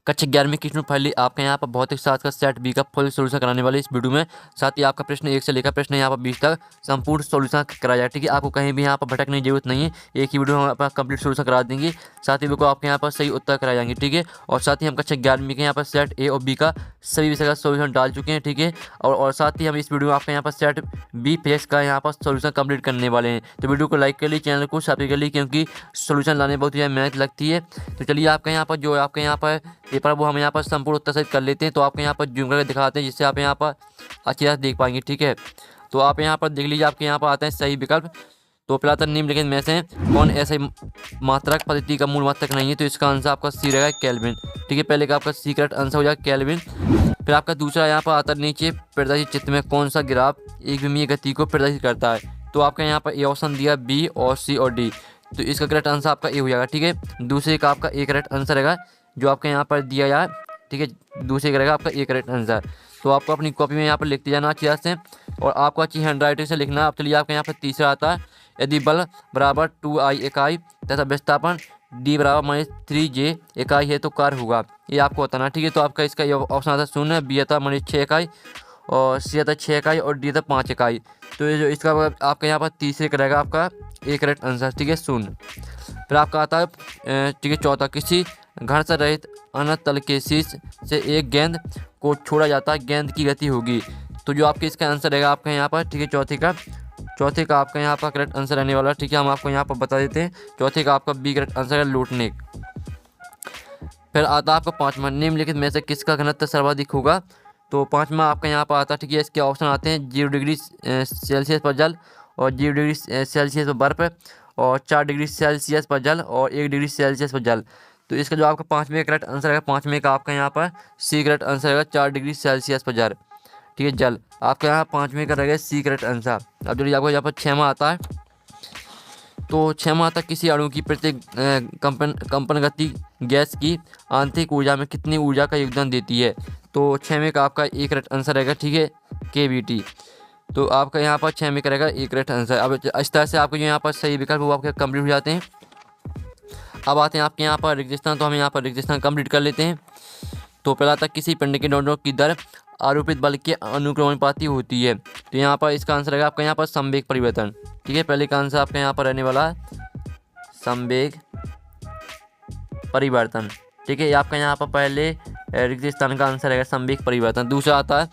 कक्षा 11वीं की कृष्ण फाइली आपके यहाँ पर भौतिक शास्त्र का सेट बी का फुल सोल्यूशन कराने वाले इस वीडियो में, साथ ही आपका प्रश्न 1 से लेकर प्रश्न यहाँ पर 20 तक संपूर्ण सोल्यूशन कराया जाए। ठीक है, आपको कहीं भी यहाँ पर भटकने की जरूरत नहीं है, एक ही वीडियो में हम आपका कंप्लीट सोल्यूशन करा देंगे। साथ ही वीडियो आपके यहाँ पर सही उत्तर कराए जाएंगे। ठीक है, और साथ ही हम कक्षा 11वीं के यहाँ पर सेट ए और बी का सभी विषय का सोल्यूशन डाल चुके हैं। ठीक है, और साथ ही हम इस वीडियो में आपके यहाँ पर सेट बी फिजिक्स का यहाँ पर सोल्यूशन कंप्लीट करने वाले हैं। तो वीडियो को लाइक कर ली, चैनल को सब्सक्राइब कर ली, क्योंकि सोल्यूशन लाने में बहुत ही मेहनत लगती है। तो चलिए आपके यहाँ पर जो आपके यहाँ पर पेपर वो हम यहाँ पर संपूर्ण उत्तर सहित कर लेते हैं। तो आपको यहाँ पर जूम करके दिखाते हैं, जिससे आप यहाँ पर अच्छी तरह देख पाएंगे। ठीक है, तो आप यहाँ पर देख लीजिए, आपके यहाँ पर आते हैं सही विकल्प। तो प्लातन निम्नलिखित में से कौन ऐसे मात्रक पद्धति का मूल मात्रक नहीं है? तो इसका आंसर आपका सी रहेगा केल्विन। ठीक है, पहले का आपका सी करेक्ट आंसर हो जाएगा केल्विन। फिर आपका दूसरा यहाँ पर आता है नीचे, प्रदर्शित चित्र में कौन सा ग्राफ एक विमीय गति को प्रदर्शित करता है? तो आपका यहाँ पर ए ऑप्शन दिया, बी और सी और डी। तो इसका करेक्ट आंसर आपका ए हो जाएगा। ठीक है, दूसरे का आपका ए करेक्ट आंसर रहेगा जो आपके यहाँ पर दिया जाए। ठीक है, दूसरे का रहेगा आपका ए करेक्ट आंसर। तो आपको अपनी कॉपी में यहाँ पर लिखते जाना अच्छी तरह से, और आपको अच्छी हैंड राइटिंग से लिखना। अब चलिए आपके यहाँ पर तीसरा आता है, यदि बल बराबर 2I इकाई तथा विस्थापन d बराबर -3J इकाई है तो कार्य होगा, ये आपको बताना। ठीक है, तो आपका इसका ऑप्शन आता है 0, बी आता है -6 इकाई, और सी आता है 6 इकाई, और डी आता है 5 इकाई। तो ये जो इसका आपका यहाँ पर तीसरे का रहेगा आपका ए करेक्ट आंसर। ठीक है, 0। फिर आपका आता है ठीक है चौथा, किसी घन से रहित अनंत तल के शीर्ष से एक गेंद को छोड़ा जाता है, गेंद की गति होगी। तो जो आपके इसका आंसर रहेगा आपका यहाँ पर, ठीक है, चौथे का आपका यहाँ पर करेक्ट आंसर रहने वाला है। ठीक है, हम आपको यहाँ पर बता देते हैं, चौथे का आपका बी करेक्ट आंसर है लौटने। फिर आता है आपका पाँचवा, निम्नलिखित में से किसका घनत्व सर्वाधिक होगा? तो पाँचवा आपका यहाँ पर आता है, ठीक है, इसके ऑप्शन आते हैं 0 डिग्री सेल्सियस पर जल, और 0 डिग्री सेल्सियस पर बर्फ़, और 4 डिग्री सेल्सियस पर जल, और 1 डिग्री सेल्सियस पर जल। तो इसका जो आपका पाँचवें करेक्ट आंसर है, पाँचवें का आपका यहाँ पर सी करेक्ट आंसर रहेगा 4 डिग्री सेल्सियस पर जल। ठीक है, जल आपका यहाँ पाँचवें का रहेगा सी करेक्ट आंसर। अब चलिए आपको यहाँ पर छठवां आता है, तो छठवां आता है, किसी अणु की प्रत्येक कंपन गति गैस की आंतरिक ऊर्जा में कितनी ऊर्जा का योगदान देती है? तो छठवें का आपका ए करेक्ट आंसर रहेगा। ठीक है, KBT। तो आपका यहाँ पर छठवें का रहेगा ए करेक्ट आंसर। अब इस तरह से आपको जो यहाँ पर सही विकल्प वो आपके कंप्लीट हो जाते हैं। अब आते हैं आपके यहाँ पर रिक्त स्थान, तो हम यहाँ पर रिक्त स्थान कंप्लीट कर लेते हैं। तो पहला था, किसी पिंड के डोंडों की दर आरोपित बल के अनुक्रमानुपाती होती है? तो यहाँ पर इसका आंसर रहेगा आपका यहाँ पर संवेग परिवर्तन। ठीक है, पहले का आंसर आपका यहाँ पर रहने वाला है संवेग परिवर्तन। ठीक है, ये आपका यहाँ पर पहले रिक्त स्थान का आंसर रहेगा संवेग परिवर्तन। दूसरा आता है,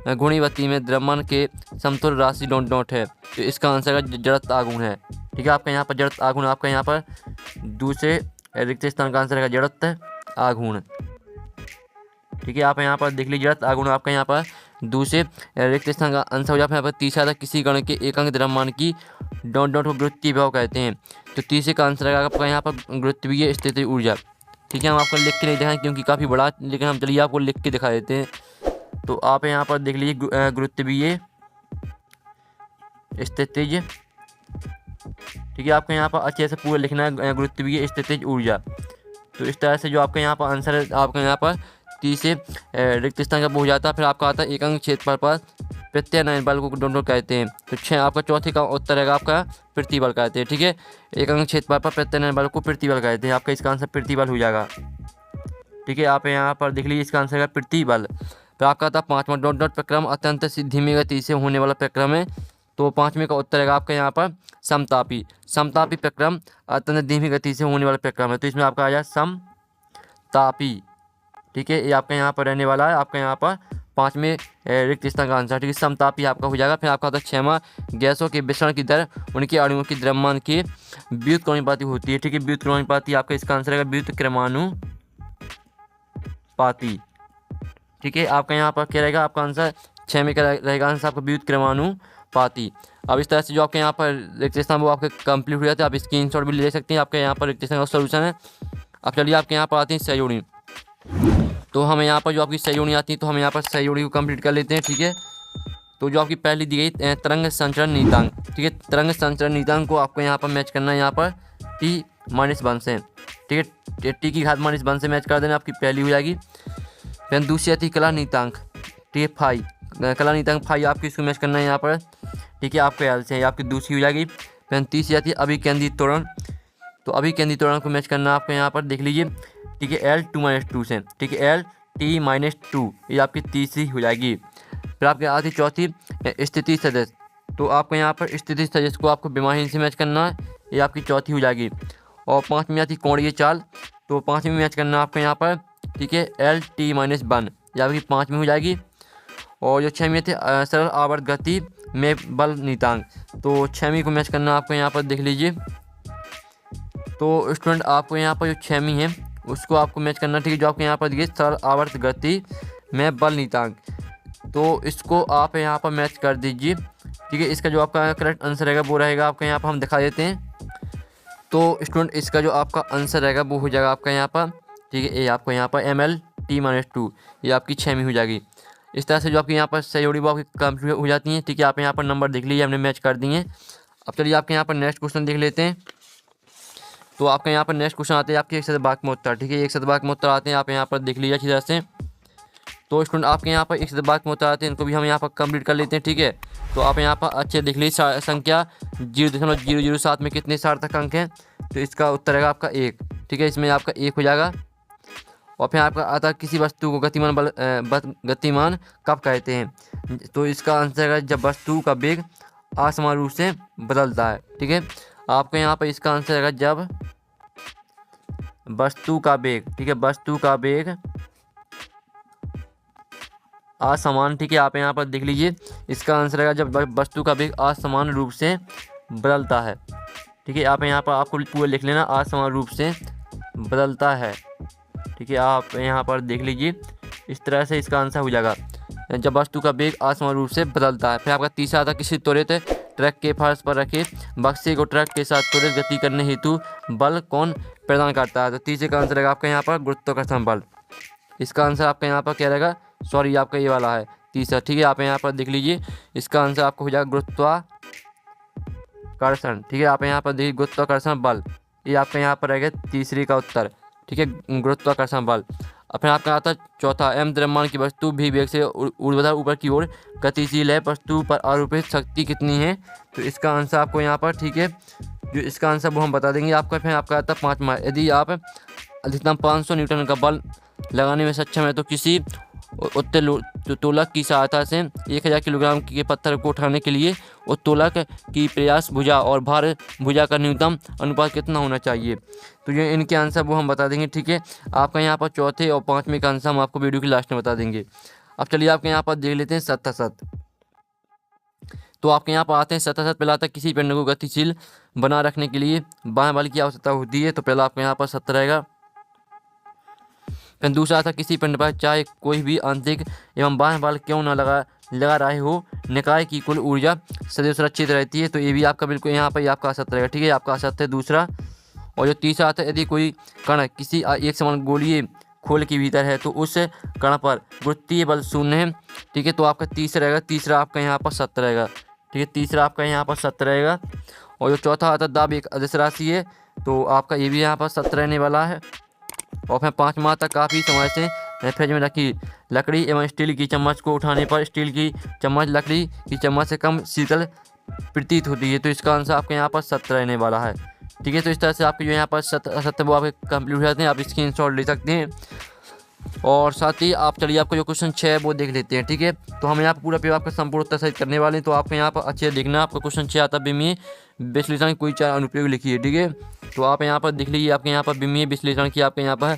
गुणिवत्ती में द्रव्यमान के समतुल्य राशि डॉट डॉट है, तो इसका आंसर है जड़त्व आघूर्ण है। ठीक है, आपका यहाँ पर जड़त्व आघूर्ण आपका यहाँ पर दूसरे रिक्त स्थान का आंसर रहेगा जड़त्व आघूर्ण। ठीक है, आप यहाँ पर देख लीजिए, जड़त्व आघूर्ण आपका यहाँ पर दूसरे रिक्त स्थान का आंसर हो जाता है। यहाँ पर तीसरा था, किसी कण के एकांक द्रव्यमान की डॉट डॉट को गुरुत्वीय विभव कहते हैं। तो तीसरे का आंसर रहेगा आपका यहाँ पर गुरुत्वीय स्थितिज ऊर्जा। ठीक है, हम आपको लिख के नहीं दिखाएं क्योंकि काफ़ी बड़ा, लेकिन हम चलिए आपको लिख के दिखा देते हैं। तो आप यहाँ पर देख लीजिए, गुरुत्वीय स्थितिज। ठीक है, आपको यहाँ पर अच्छे से पूरा लिखना है, गुरुत्वीय स्थितिज ऊर्जा। तो इस तरह से जो आपका यहाँ पर आंसर है, आपका यहाँ पर तीसरे रिक्त स्थान का हो जाता है। फिर आपका आता है, एकांक क्षेत्रफल पर प्रत्यानयन बल को डॉट कहते हैं। तो आपका चौथे का उत्तर रहेगा आपका प्रतिबल कहते हैं। ठीक है, एकांक क्षेत्रफल पर प्रत्यानयन बल को प्रतिबल कहते हैं। आपका इसका आंसर प्रतिबल हो जाएगा। ठीक है, आप यहाँ पर देख लीजिए, इसका आंसर है प्रतिबल। फिर आपका आता है पाँचवा, डॉट डॉट प्रक्रम अत्यंत धीमी गति से होने वाला प्रक्रम है। तो पाँचवें का उत्तर रहेगा आपका यहाँ पर समतापी प्रक्रम अत्यंत धीमी गति से होने वाला प्रक्रम है। तो इसमें आपका आ जाए समतापी। ठीक है, ये आपका यहाँ पर रहने वाला है, आपका यहाँ पर पाँचवें रिक्त स्थान का आंसर। ठीक है, समतापी आपका हो जाएगा। फिर आपका आता है छठवां, गैसों के विसरण की दर उनके अणुओं की द्रव्यमान की व्युत्क्रमानुपाती होती है। ठीक है, व्युत्क्रमानुपाती आपका इसका आंसर रहेगा व्युत्क्रमानुपाती। ठीक है, आपका यहाँ पर क्या रहेगा, आपका आंसर छठवें का रहेगा आंसर आपका व्युत्क्रमानुपाती। अब इस तरह से जो आपके यहाँ पर रिक्त स्थान वो आपके कंप्लीट हो जाते हैं। आप स्क्रीनशॉट भी ले सकते हैं, आपके यहाँ पर रिक्त स्थान का सोल्यूशन है। अब चलिए आपके यहाँ पर आते हैं सहयोगी। तो हमें यहाँ पर जो आपकी सहयोगी आती है, तो हम यहाँ पर सहयोगी को कंप्लीट कर लेते हैं। ठीक है, तो जो आपकी पहली दी गई तरंग संचरण नीतांक। ठीक है, तरंग संचरण नीतांक को आपको यहाँ पर मैच करना है, यहाँ पर T-1 से। ठीक है, T की घात -1 से मैच कर देना, आपकी पहली हो जाएगी। फिर दूसरी आती है कला नीतांक, ठीक है, फाई, कला नीतांक फाई आपकी इसको मैच करना है यहाँ पर। ठीक है, आपके एल से आपकी दूसरी हो जाएगी। फिर तीसरी आती है अभिकेंद्रित त्वरण, तो अभिकेंद्रित त्वरण को मैच करना है आपको यहाँ पर। देख लीजिए, ठीक है, L 2 - 2 से, ठीक है, L T - 2, ये आपकी तीसरी हो जाएगी। फिर आपके आती चौथी स्थिति सदिश, तो आपको यहाँ पर स्थिति सदिश को आपको विमाहीन से मैच करना है, ये आपकी चौथी हो जाएगी। और पाँचवीं आती कोणीय चाल, तो पाँचवीं मैच करना है आपको यहाँ पर, ठीक है, L T - 1, ये आपकी पाँचवीं हो जाएगी। और जो छवीं थी सरल आवर्त गति में बल नीतांक, तो छवीं को मैच करना आपको यहाँ पर देख लीजिए। तो स्टूडेंट आपको यहाँ पर जो छवीं है उसको आपको मैच करना, ठीक है, जो आपको यहाँ पर दिए सरल आवर्त गति में बल नीतांक, तो इसको आप यहाँ पर मैच कर दीजिए, ठीक है। इसका जो आपका करेक्ट आंसर रहेगा वो रहेगा आपका यहाँ पर हम दिखा देते हैं। तो स्टूडेंट इसका जो आपका आंसर रहेगा वो हो जाएगा आपका यहाँ पर, ठीक है, ये आपको यहाँ पर ML T - 2, ये आपकी छवीं हो जाएगी। इस तरह से जो आपकी यहाँ पर सही जोड़ी वो आपकी कंप्लीट हो जाती हैं, ठीक है। आप यहाँ पर नंबर देख लीजिए, हमने मैच कर दिए। अब चलिए आपके यहाँ पर नेक्स्ट क्वेश्चन देख लेते हैं। तो आपके यहाँ पर नेक्स्ट क्वेश्चन आते हैं आपके एक शतभाग में उत्तर, ठीक है, एक शतभाग में उत्तर आते हैं, आप यहाँ पर देख लीजिए अच्छी तरह से। तो स्टूडेंट आपके यहाँ पर एक शतभाग में उत्तर आते हैं, इनको भी हम यहाँ पर कंप्लीट कर लेते हैं, ठीक है। तो आप यहाँ पर अच्छे देख लीजिए, संख्या 0.007 में कितने सार्थक अंक हैं, तो इसका उत्तर रहेगा आपका 1, ठीक है, इसमें आपका 1 हो जाएगा। और फिर आपका आता किसी वस्तु को गतिमान कब कहते हैं, तो इसका आंसर है जब वस्तु का वेग असमान रूप से बदलता है, ठीक है। आपको यहाँ पर इसका आंसर है जब वस्तु का वेग, ठीक है, वस्तु का वेग असमान, ठीक है, आप यहाँ पर देख लीजिए, इसका आंसर है जब वस्तु का वेग असमान रूप से बदलता है, ठीक है। आप यहाँ पर आपको पूरा लिख लेना, असमान रूप से बदलता है, ठीक है, आप यहाँ पर देख लीजिए, इस तरह से इसका आंसर हो जाएगा जब वस्तु का वेग असमान रूप से बदलता है। फिर आपका तीसरा आता किसी त्वरित ट्रक के फर्श पर रखे बक्से को ट्रक के साथ त्वरित गति करने हेतु बल कौन प्रदान करता है, तो तीसरे का आंसर रहेगा आपका यहाँ पर गुरुत्वाकर्षण बल। इसका आंसर आपका यहाँ पर क्या रहेगा, सॉरी आपका ये वाला है तीसरा, ठीक है, आप यहाँ पर देख लीजिए, इसका आंसर आपको हो जाएगा गुरुत्वाकर्षण, ठीक है। आप यहाँ पर देखिए गुरुत्वाकर्षण बल, ये आपका यहाँ पर रहेगा तीसरी का उत्तर, ठीक है, गुरुत्वाकर्षण बल। और फिर आपका आता है चौथा, एम द्रव्यमान की वस्तु भी वेग से ऊर्ध्वाधर ऊपर की ओर गतिशील है, वस्तु पर आरोपित शक्ति कितनी है, तो इसका आंसर आपको यहाँ पर, ठीक है, जो इसका आंसर वो हम बता देंगे आपका। फिर आपका आता है पाँचवा, यदि आप अधिकतम 500 न्यूटन का बल लगाने में सक्षम है तो किसी उत्तोलक की सहायता से 1000 किलोग्राम के पत्थर को उठाने के लिए उत्तोलक की प्रयास भुजा और भार भुजा का न्यूनतम अनुपात कितना होना चाहिए, तो ये इनके आंसर वो हम बता देंगे, ठीक है। आपका यहाँ पर चौथे और पाँचवें का आंसर हम आपको वीडियो की लास्ट में बता देंगे। अब चलिए आपके यहाँ पर देख लेते हैं सतसत। तो आपके यहाँ पर आते हैं सतसत। पहला आता है किसी पिंड को गतिशील बना रखने के लिए बाएं बल की आवश्यकता होती है, तो पहला आपके यहाँ पर सत्य रहेगा। फिर दूसरा था किसी पिंड पर चाहे कोई भी आंतरिक एवं बाह्य बल क्यों न लगा रहे हो, निकाय की कुल ऊर्जा सदैव सुरक्षित रहती है, तो ये भी आपका बिल्कुल यहाँ पर आपका असत्य रहेगा, ठीक है, आपका असत्य है दूसरा। और जो तीसरा आता है यदि कोई कण किसी एक समान गोलीय खोल के भीतर है तो उस कण पर गुरुत्वीय बल शून्य है, ठीक है, तो आपका तीसरा रहेगा, तीसरा आपका यहाँ पर सत्य रहेगा, ठीक है, तीसरा आपका यहाँ पर सत्य रहेगा। और जो चौथा आता है दाब एक अदिश राशि है, तो आपका ये भी यहाँ पर सत्य रहने वाला है। और फिर पाँचवा तक काफ़ी समय से फ्रिज में रखी लकड़ी एवं स्टील की चम्मच को उठाने पर स्टील की चम्मच लकड़ी की चम्मच से कम शीतल प्रतीत होती है, तो इसका आंसर आपके यहाँ पर सत्य रहने वाला है, ठीक है। तो इस तरह से आपके जो यहाँ पर सत्य वो आपके कंप्लीट हो जाते हैं, आप स्क्रीनशॉट ले सकते हैं। और साथ ही आप चलिए आपको जो क्वेश्चन 6 है वो देख लेते हैं, ठीक है। तो हम यहाँ पर पूरा पेपर आपका संपूर्ण उत्तर सहित करने वाले हैं, तो आपको यहाँ पर अच्छे देखना, आपका क्वेश्चन 6 आता है विमीय विश्लेषण की कोई 4 अनुप्रयोग लिखिए, ठीक है। तो आप यहाँ पर देख लीजिए, आपके यहाँ पर विमीय विश्लेषण की आपके यहाँ पर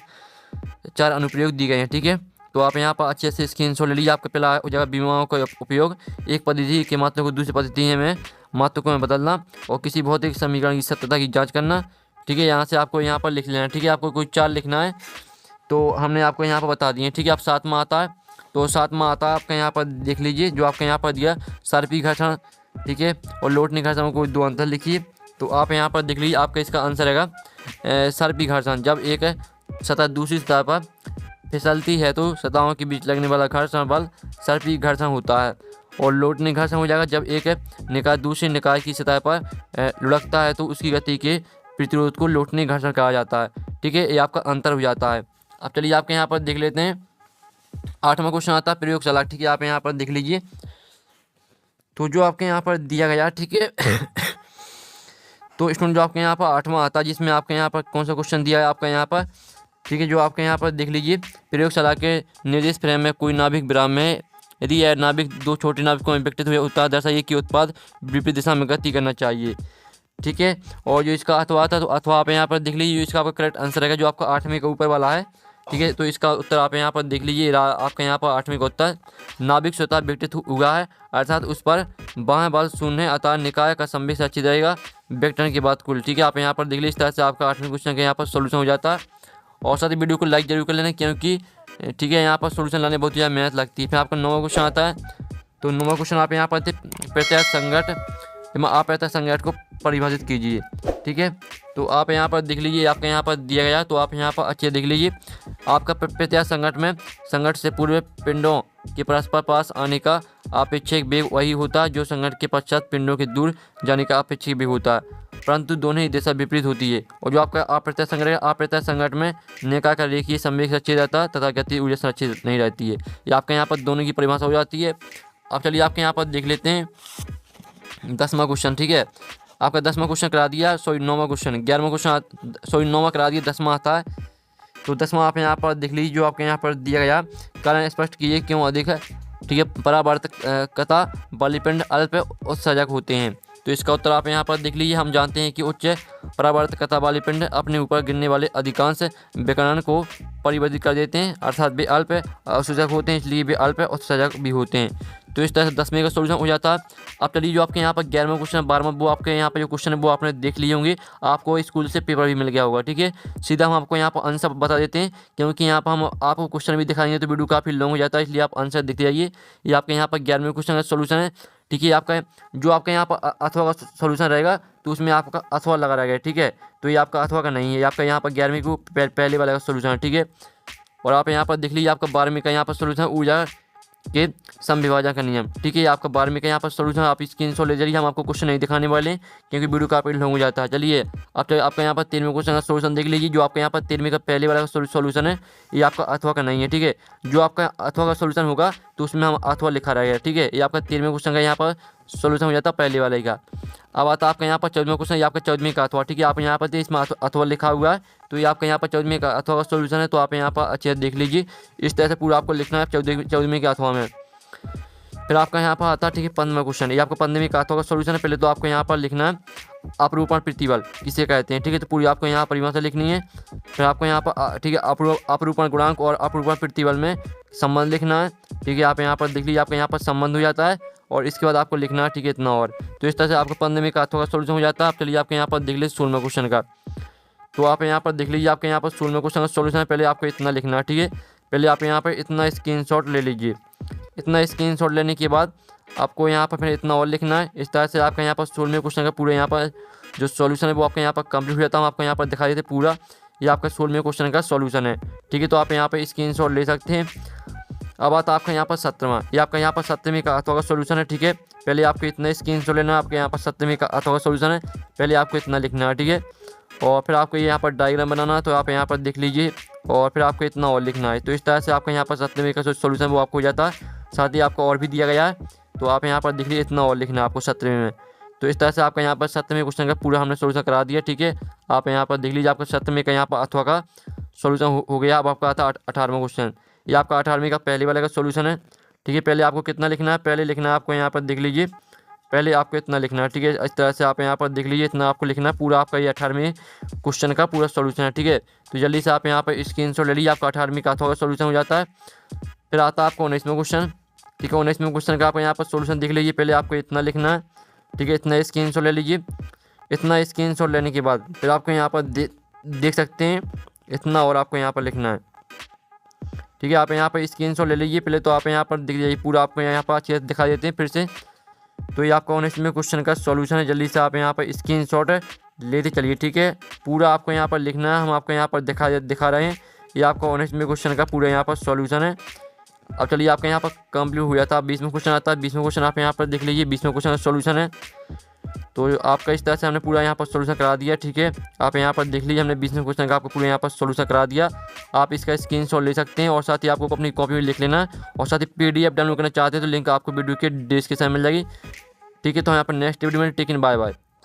4 अनुप्रयोग दी गए हैं, ठीक है। तो आप यहाँ पर अच्छे से स्क्रीनशॉट ले लीजिए। आपका पहला हो जाएगा विमाओं का उपयोग एक पद्धति के मात्रा को दूसरी पद्धति में मात्रकों में बदलना और किसी भौतिक समीकरण की सत्यता की जांच करना, ठीक है। यहाँ से आपको यहाँ पर लिख लेना, ठीक है। आपको कोई 4 लिखना है तो हमने आपको यहाँ पर बता दिए, ठीक है। आप 7वां आता है, तो 7वां आता है आपका यहाँ पर देख लीजिए, जो आपका यहाँ पर दिया सर्पी घर्षण, ठीक है, और लोटनी घर्षण में कोई 2 अंतर लिखिए, तो आप यहाँ पर देख लीजिए, आपका इसका आंसर रहेगा सर्पी घर्षण। जब एक सतह दूसरी सतह पर फिसलती है तो सतहों के बीच लगने वाला घर्षण बल सर्पी घर्षण होता है। और लोटनी घर्षण हो जाएगा जब एक निकाय दूसरे निकाय की सतह पर लुढ़कता है तो उसकी गति के प्रतिरोध को लोटनी घर्षण कहा जाता है, ठीक है। ये आपका अंतर हो जाता है। अब चलिए आपके यहाँ पर देख लेते हैं 8वां क्वेश्चन आता है प्रयोगशाला, ठीक है। आप यहाँ पर देख लीजिए, तो जो आपके यहाँ पर दिया गया, ठीक है। तो स्टूडेंट जो आपके यहाँ पर 8वां आता है जिसमें आपके यहाँ पर कौन सा क्वेश्चन दिया है, आपका यहाँ पर ठीक है, जो आपके यहाँ पर देख लीजिए, प्रयोगशाला के निर्देश फ्रेम में कोई नाभिक विराम में यदि यह नाभिक दो छोटे नाभिकों में विघटित हुए उत्पाद दर्शाइए कि उत्पाद विपरीत दिशा में गति करना चाहिए। ठीक है, और जो इसका अथवा था तो अथवा आप यहाँ पर देख लीजिए, जो इसका आपका करेक्ट आंसर रहेगा जो आपका 8वें के ऊपर वाला है। ठीक है, तो इसका उत्तर आप यहाँ पर देख लीजिए, आपका यहाँ पर 8वें का उत्तर नाभिक स्वतः विघटित हुआ है, अर्थात उस पर बाएं बल शून्य अतः निकाय का संवेग सुरक्षित रहेगा विघटन के बाद कुल। ठीक है, आप यहाँ पर देख लीजिए, इस तरह से आपका 8वें क्वेश्चन का यहाँ पर सोल्यूशन हो जाता है। और साथ ही वीडियो को लाइक जरूर कर लेना, क्योंकि ठीक है यहाँ पर सोल्यूशन लाने बहुत ज़्यादा मेहनत लगती है। फिर आपका 9वां क्वेश्चन आता है, तो 9वां क्वेश्चन आप यहाँ पर प्रत्याश संघट, आप प्रत्याश संघट को परिभाषित कीजिए। ठीक है, तो आप यहाँ पर देख लीजिए, आपका यहाँ पर दिया गया, तो आप यहाँ पर अच्छे देख लीजिए, आपका प्रत्याश संघट में संघट से पूर्व पिंडों के परस्पर पास आने का अपेक्षित वेग वही होता है जो संघट के पश्चात पिंडों के दूर जाने का अपेक्षित वेग होता है, परंतु दोनों ही दिशा विपरीत होती है। और जो आपका अप्रत्याश संघट है, अप्रत्याश संघट में निकाय का रेखीय संवेग सुरक्षित रहता है तथा गति ऊर्जा सुरक्षित नहीं रहती है। ये आपके यहाँ पर दोनों की परिभाषा हो जाती है। अब चलिए आपके यहाँ पर देख लेते हैं 10वां क्वेश्चन। ठीक है, आपका 10वां क्वेश्चन करा दिया, 9वां क्वेश्चन, 11वां क्वेश्चन 9वां करा दिया, 10वां आता है। तो 10वां आप यहाँ पर देख लीजिए, जो आपके यहाँ पर दिया गया, कारण स्पष्ट कीजिए क्यों अधिक है। ठीक है, परावर्तकता बलिपिंड अल्प उत्सर्जक होते हैं। तो इसका उत्तर आप यहाँ पर देख लीजिए, हम जानते हैं कि उच्च परावर्तकता वाले पिंड अपने ऊपर गिरने वाले अधिकांश विकिरण को परिवर्तित कर देते हैं, अर्थात वे अल्प उत्सर्जक होते हैं, इसलिए वे अल्प उत्सर्जक भी होते हैं। तो इस तरह से 10वें का सोल्यूशन हो जाता है। अब चलिए जो आपके यहाँ पर 11वां क्वेश्चन 12वां, वो आपके यहाँ पर जो क्वेश्चन है वो आपने देख लिए होंगे, आपको स्कूल से पेपर भी मिल गया होगा। ठीक है, सीधा हम आपको यहाँ पर आंसर बता देते हैं, क्योंकि यहाँ पर हम आपको क्वेश्चन भी दिखाएंगे तो वीडियो काफ़ी लॉन्ग हो जाता है, इसलिए आप आंसर देखते जाइए। ये आपके यहाँ पर 11वें क्वेश्चन का सोल्यूशन है। ठीक है, आपका जो आपके यहाँ पर अथवा का सोल्यूशन रहेगा तो उसमें आपका अथवा लगा रहेगा। ठीक है, तो ये आपका अथवा का नहीं है, आपका यहाँ पर 11वीं को पहले वाले का सोल्यूशन है। ठीक है, और आप यहाँ पर देख लीजिए, आपका 12वीं का यहाँ पर सोल्यूशन ऊर्जा के समविभाजन का नियम। ठीक है, आपका 12वीं का यहाँ पर सोल्यूशन, आप स्क्रीनशॉट ले जाइए, हम आपको क्वेश्चन नहीं दिखाने वाले क्योंकि वीडियो काफी लॉन्ग हो जाता है। चलिए अब आपका यहाँ पर 13वें क्वेश्चन का सोल्यूशन देख लीजिए, जो आपका यहाँ पर 13वीं का पहले वाला सोल्यूशन है, ये आपका अथवा का नहीं है। ठीक है, जो आपका अथवा का सोल्यूशन होगा तो उसमें हम अथवा लिखा रहेगा। ठीक है, ये आपका 13वें क्वेश्चन का यहाँ पर सोल्यूशन हो जाता है पहले वाले का। अब आता है आपका यहाँ पर 14वां क्वेश्चन, ये आपका 14वीं का अथवा। ठीक है, आप यहाँ पर इसमें अथवा लिखा हुआ है, तो ये आपका यहाँ पर 14वीं का अथवा का सोल्यूशन है। तो आप यहाँ पर अच्छे से देख लीजिए, इस तरह से पूरा आपको लिखना है 14वीं के अथवा में। फिर आपका यहाँ पर आता है, ठीक है, 15वां क्वेश्चन, ये आपका 15वीं का अथवा का सोल्यूशन है। पहले तो आपको यहाँ पर लिखना है अपरूपण प्रतिबल किसे कहते हैं। ठीक है, तो पूरी आपको यहाँ परिभाषा लिखनी है। फिर आपको यहाँ पर ठीक है अपरूपण गुणांक और अपरूपण प्रतिबल में संबंध लिखना है। ठीक है, आप यहाँ पर देख लीजिए, आपका यहाँ पर संबंध हो जाता है और इसके बाद आपको लिखना है, ठीक है, इतना और। तो इस तरह से आपका 15वीं का अथवा का सोल्यूशन हो जाता है। आप चलिए आपके यहाँ पर देख लीजिए 16वें क्वेश्चन का, तो आप यहाँ पर देख लीजिए, आपके यहाँ पर 16वें क्वेश्चन का सोल्यूशन है। पहले आपको इतना लिखना है। ठीक है, पहले आप यहाँ पर इतना स्क्रीनशॉट ले लीजिए, इतना स्क्रीनशॉट लेने के बाद आपको यहाँ पर फिर इतना और लिखना है। इस तरह से आपका यहाँ पर 16वें क्वेश्चन का पूरा यहाँ पर जो सॉल्यूशन है वो आपका यहाँ पर कंप्लीट हो जाता है। हम आपको यहाँ पर दिखा देते पूरा, ये आपका 16वें क्वेश्चन का सॉल्यूशन है। ठीक है, तो आप यहाँ पर स्क्रीनशॉट ले सकते हैं। अब आता आपका यहाँ पर 17वां, ये आपका यहाँ पर 17वीं का अथवा का सॉल्यूशन है। ठीक है, पहले आपको इतना स्क्रीनशॉट लेना है, आपके यहाँ पर 17वीं का अथवा का सॉल्यूशन है, पहले आपको इतना लिखना है। ठीक है, और फिर आपको यहाँ पर डायग्राम बनाना है, तो आप यहाँ पर देख लीजिए, और फिर आपको इतना और लिखना है। तो इस तरह से आपका यहाँ पर 17वीं का सोल्यूशन वो आपको हो जाता है। साथ ही आपको और भी दिया गया है, तो आप यहाँ पर देख लीजिए, इतना और लिखना है आपको 17वीं में। तो इस तरह से आपका यहाँ पर 17वें क्वेश्चन का पूरा हमने सोल्यूशन करा दिया। ठीक है, आप यहाँ पर देख लीजिए, आपका 17वें का यहाँ पर अथवा का सोल्यूशन हो गया। अब आपका आता है 18वां क्वेश्चन, ये आपका 18वीं का पहले वाले का सोल्यूशन है। ठीक है, पहले आपको कितना लिखना है, पहले लिखना है आपको यहाँ पर देख लीजिए, पहले आपको इतना लिखना है। ठीक है, इस तरह से आप यहाँ पर देख लीजिए, इतना आपको लिखना है, पूरा आपका ये 18वें क्वेश्चन का पूरा सोल्यूशन है। ठीक है, तो जल्दी से आप यहाँ पर स्क्रीनशॉट ले लीजिए, आपका 18वीं का अथवा का सोल्यूशन हो जाता है। फिर आता है आपको 19वां क्वेश्चन। ठीक है, 19वें क्वेश्चन का आप यहाँ पर सोल्यूशन देख लीजिए, पहले आपको इतना लिखना है। ठीक है, इतना स्क्रीनशॉट ले लीजिए। इतना स्क्रीनशॉट लेने के बाद फिर आपको यहाँ पर देख सकते हैं, इतना और आपको यहाँ पर लिखना है। ठीक है, आप यहाँ पर स्क्रीनशॉट ले लीजिए, पहले तो आप यहाँ पर दिख जाइए, पूरा आपको यहाँ पर अच्छे से दिखा देते हैं फिर से। तो ये आपका 19वें क्वेश्चन का सॉल्यूशन है, जल्दी से आप यहाँ पर स्क्रीनशॉट लेते चलिए। ठीक है, पूरा आपको यहाँ पर लिखना है, हम आपको यहाँ पर दिखा रहे हैं, ये आपका 19वें क्वेश्चन का पूरा यहाँ पर सॉल्यूशन है। अब चलिए आपका यहाँ पर कंप्लीट हो जाता है। 20वां क्वेश्चन आता है, 20वां क्वेश्चन आप यहाँ पर देख लीजिए, 20वां क्वेश्चन का सॉल्यूशन है। तो आपका इस तरह से हमने पूरा यहाँ पर सॉल्यूशन करा दिया। ठीक है, आप यहाँ पर देख लीजिए, हमने 20वें क्वेश्चन का आपको पूरा यहाँ पर सॉल्यूशन करा दिया। आप इसका स्क्रीनशॉट ले सकते हैं और साथ ही आपको अपनी कॉपी में लिख लेना है, और साथ ही PDF डाउनलोड करना चाहते हैं तो लिंक आपको वीडियो के डिस्क्रिप्शन में मिल जाएगी। ठीक है, तो यहाँ पर नेक्स्ट वीडियो में टेकिन बाय बाय।